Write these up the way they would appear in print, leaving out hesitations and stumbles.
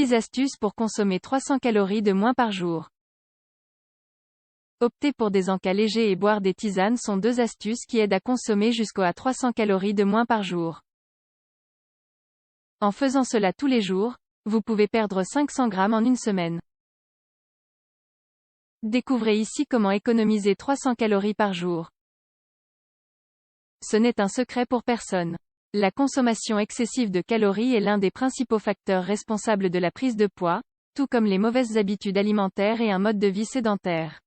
6 astuces pour consommer 300 calories de moins par jour. Opter pour des encas légers et boire des tisanes sont 2 astuces qui aident à consommer jusqu'à 300 calories de moins par jour. En faisant cela tous les jours, vous pouvez perdre 500 grammes en une semaine. Découvrez ici comment économiser 300 calories par jour. Ce n'est un secret pour personne. La consommation excessive de calories est l'un des principaux facteurs responsables de la prise de poids, tout comme les mauvaises habitudes alimentaires et un mode de vie sédentaire.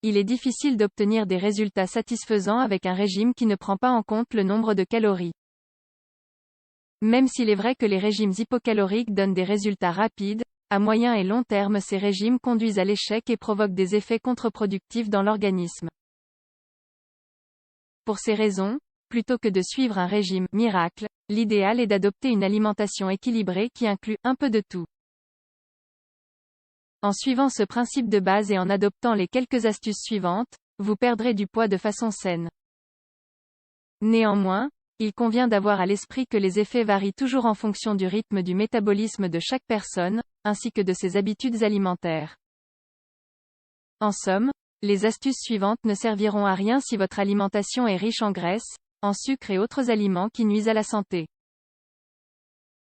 Il est difficile d'obtenir des résultats satisfaisants avec un régime qui ne prend pas en compte le nombre de calories. Même s'il est vrai que les régimes hypocaloriques donnent des résultats rapides, à moyen et long terme ces régimes conduisent à l'échec et provoquent des effets contre-productifs dans l'organisme. Pour ces raisons, plutôt que de suivre un régime « miracle », l'idéal est d'adopter une alimentation équilibrée qui inclut un peu de tout. En suivant ce principe de base et en adoptant les quelques astuces suivantes, vous perdrez du poids de façon saine. Néanmoins, il convient d'avoir à l'esprit que les effets varient toujours en fonction du rythme du métabolisme de chaque personne, ainsi que de ses habitudes alimentaires. En somme, les astuces suivantes ne serviront à rien si votre alimentation est riche en graisse, en sucre et autres aliments qui nuisent à la santé.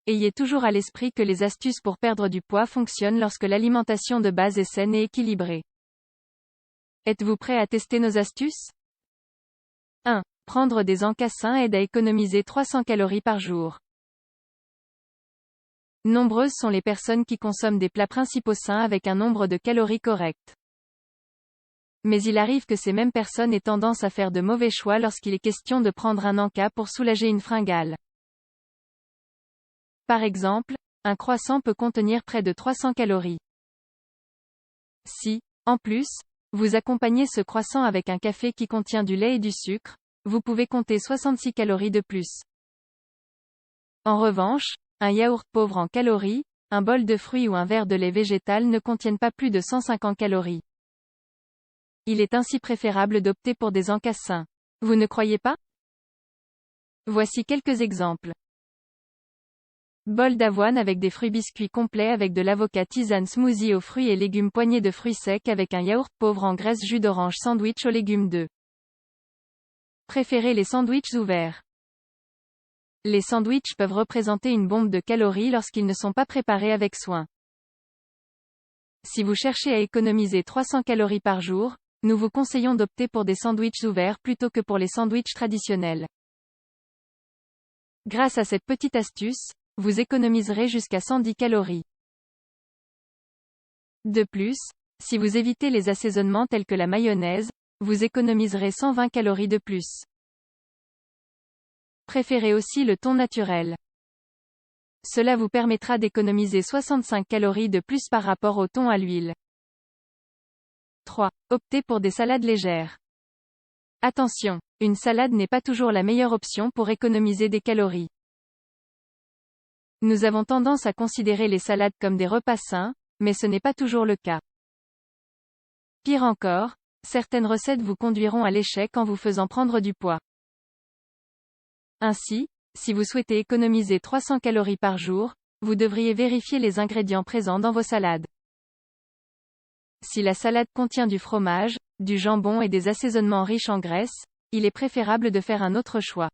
Ayez toujours à l'esprit que les astuces pour perdre du poids fonctionnent lorsque l'alimentation de base est saine et équilibrée. Êtes-vous prêt à tester nos astuces? 1. Prendre des encas sains aide à économiser 300 calories par jour. Nombreuses sont les personnes qui consomment des plats principaux sains avec un nombre de calories correct. Mais il arrive que ces mêmes personnes aient tendance à faire de mauvais choix lorsqu'il est question de prendre un encas pour soulager une fringale. Par exemple, un croissant peut contenir près de 300 calories. Si, en plus, vous accompagnez ce croissant avec un café qui contient du lait et du sucre, vous pouvez compter 66 calories de plus. En revanche, un yaourt pauvre en calories, un bol de fruits ou un verre de lait végétal ne contiennent pas plus de 150 calories. Il est ainsi préférable d'opter pour des encas sains. Vous ne croyez pas? Voici quelques exemples. Bol d'avoine avec des fruits biscuits complets avec de l'avocat tisane smoothie aux fruits et légumes poignée de fruits secs avec un yaourt pauvre en graisse jus d'orange sandwich aux légumes 2. Préférez les sandwichs ouverts. Les sandwichs peuvent représenter une bombe de calories lorsqu'ils ne sont pas préparés avec soin. Si vous cherchez à économiser 300 calories par jour, nous vous conseillons d'opter pour des sandwichs ouverts plutôt que pour les sandwichs traditionnels. Grâce à cette petite astuce, vous économiserez jusqu'à 110 calories. De plus, si vous évitez les assaisonnements tels que la mayonnaise, vous économiserez 120 calories de plus. Préférez aussi le thon naturel. Cela vous permettra d'économiser 65 calories de plus par rapport au thon à l'huile. 3. Optez pour des salades légères. Attention, une salade n'est pas toujours la meilleure option pour économiser des calories. Nous avons tendance à considérer les salades comme des repas sains, mais ce n'est pas toujours le cas. Pire encore, certaines recettes vous conduiront à l'échec en vous faisant prendre du poids. Ainsi, si vous souhaitez économiser 300 calories par jour, vous devriez vérifier les ingrédients présents dans vos salades. Si la salade contient du fromage, du jambon et des assaisonnements riches en graisse, il est préférable de faire un autre choix.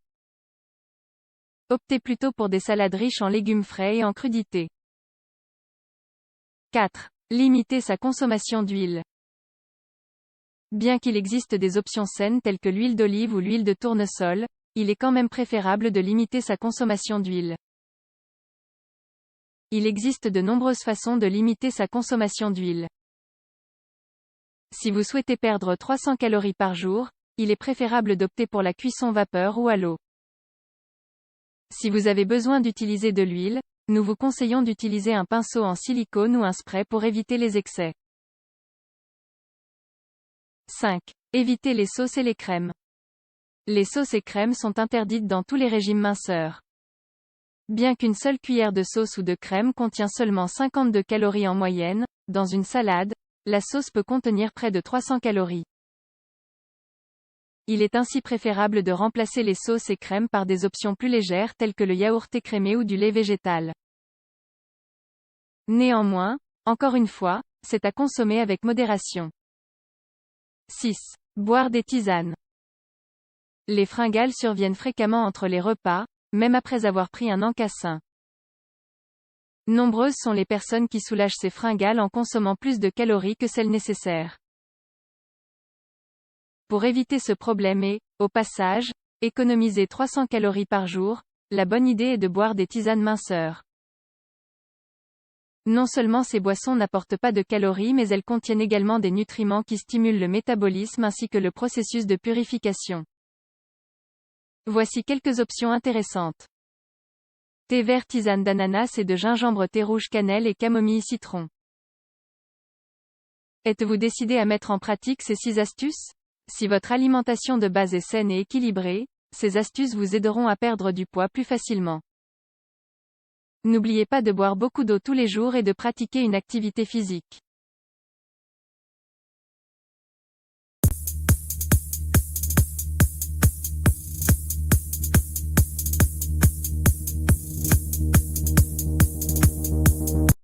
Optez plutôt pour des salades riches en légumes frais et en crudités. 4. Limitez sa consommation d'huile. Bien qu'il existe des options saines telles que l'huile d'olive ou l'huile de tournesol, il est quand même préférable de limiter sa consommation d'huile. Il existe de nombreuses façons de limiter sa consommation d'huile. Si vous souhaitez perdre 300 calories par jour, il est préférable d'opter pour la cuisson vapeur ou à l'eau. Si vous avez besoin d'utiliser de l'huile, nous vous conseillons d'utiliser un pinceau en silicone ou un spray pour éviter les excès. 5. Évitez les sauces et les crèmes. Les sauces et crèmes sont interdites dans tous les régimes minceurs. Bien qu'une seule cuillère de sauce ou de crème contient seulement 52 calories en moyenne, dans une salade, la sauce peut contenir près de 300 calories. Il est ainsi préférable de remplacer les sauces et crèmes par des options plus légères telles que le yaourt écrémé ou du lait végétal. Néanmoins, encore une fois, c'est à consommer avec modération. 6. Boire des tisanes. Les fringales surviennent fréquemment entre les repas, même après avoir pris un encassin. Nombreuses sont les personnes qui soulagent ces fringales en consommant plus de calories que celles nécessaires. Pour éviter ce problème et, au passage, économiser 300 calories par jour, la bonne idée est de boire des tisanes minceurs. Non seulement ces boissons n'apportent pas de calories mais elles contiennent également des nutriments qui stimulent le métabolisme ainsi que le processus de purification. Voici quelques options intéressantes. Thé vert tisane d'ananas et de gingembre, thé rouge cannelle et camomille citron. Êtes-vous décidé à mettre en pratique ces 6 astuces? Si votre alimentation de base est saine et équilibrée, ces astuces vous aideront à perdre du poids plus facilement. N'oubliez pas de boire beaucoup d'eau tous les jours et de pratiquer une activité physique.